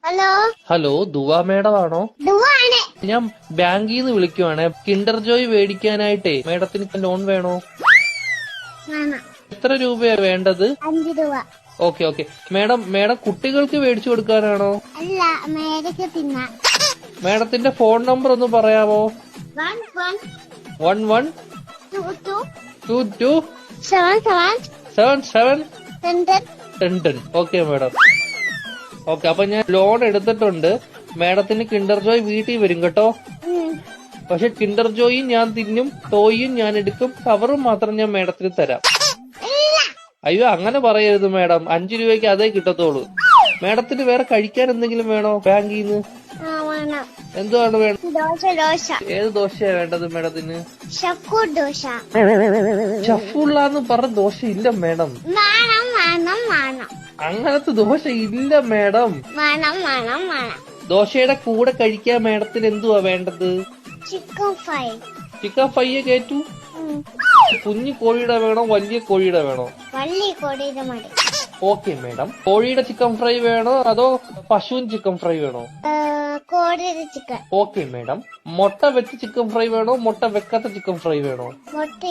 Hello hello ദുവാ madam ആണോ? ദുവാണ്. ഞാൻ ബാങ്കിൽ നിന്ന് വിളിക്കുവാണ്. കിൻഡർ ജോയ് മേടിക്കാനായിട്ടേ മേഡത്തിന് ലോൺ വേണോ? വേണം. എത്ര രൂപയാ വേണ്ടത്? 5 രൂപ. ഓക്കെ മേഡം കുട്ടികൾക്ക് മേടിച്ചു കൊടുക്കാനാണോ? അല്ല, മേടിക്ക് തിന്നാൻ. മേഡത്തിന്റെ ഫോൺ നമ്പർ ഒന്ന് പറയാമോ? 11 22 77 10. Okay madam. ഓക്കെ, അപ്പൊ ഞാൻ ലോൺ എടുത്തിട്ടുണ്ട്. മേഡത്തിന് കിൻഡർ ജോയ് വീട്ടിൽ വരും കേട്ടോ. പക്ഷെ കിൻഡർ ജോയും ഞാൻ തിന്നും, ടോയും ഞാൻ എടുക്കും, കവറും മാത്രം ഞാൻ മേഡത്തിന് തരാം. അയ്യോ, അങ്ങനെ പറയരുത് മേഡം. 5 രൂപയ്ക്ക് അതേ കിട്ടത്തോളൂ. മേഡത്തിന് വേറെ കഴിക്കാൻ എന്തെങ്കിലും വേണോ ബാങ്കിൽ നിന്ന്? എന്തുവാണ് വേണം? ദോശ. ഏത് ദോശയാ വേണ്ടത് മേഡത്തിന്? ദോശ. ഷഫുള്ളാന്ന് പറഞ്ഞ ദോശ ഇല്ല മേഡം. അങ്ങനത്തെ ദോശ ഇല്ല മേഡം. ദോശയുടെ കൂടെ കഴിക്കാൻ മേഡത്തിന് എന്തുവാ വേണ്ടത്? Chicken fry. ചിക്കൻ ഫ്രൈയെ കേറ്റു. കുഞ്ഞു കോഴിയുടെ വേണോ വലിയ കോഴിയുടെ വേണോ? വലിയ കോഴിയുടെ മതി. Okay madam. കോഴിയുടെ ചിക്കൻ ഫ്രൈ വേണോ അതോ പശുവിൻ ചിക്കൻ ഫ്രൈ വേണോ? കോഴിയുടെ ചിക്കൻ. Okay madam. മുട്ട വെച്ച് ചിക്കൻ ഫ്രൈ വേണോ മുട്ട വെക്കാത്ത ചിക്കൻ ഫ്രൈ വേണോ? മുട്ട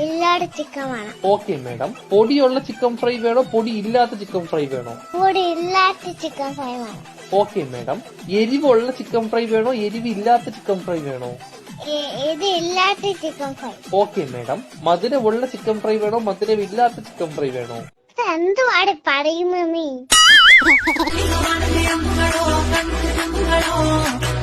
ഇല്ലാത്ത ചിക്കൻ വേണം. Okay madam. പൊടിയുള്ള ചിക്കൻ ഫ്രൈ വേണോ പൊടി ഇല്ലാത്ത ചിക്കൻ ഫ്രൈ വേണോ? പൊടി ഇല്ലാത്ത ചിക്കൻ ഫ്രൈ വേണം. Okay madam. എരിവുള്ള ചിക്കൻ ഫ്രൈ വേണോ എരിവില്ലാത്ത ചിക്കൻ ഫ്രൈ വേണോ? ഇത് ഇല്ലാത്ത ചിക്കൻ ഫ്രൈ. Okay madam. മധുരമുള്ള ചിക്കൻ ഫ്രൈ വേണോ മധുരമില്ലാത്ത ചിക്കൻ ഫ്രൈ വേണോ? എന്തുവാണ് പറയുന്നത് നീ?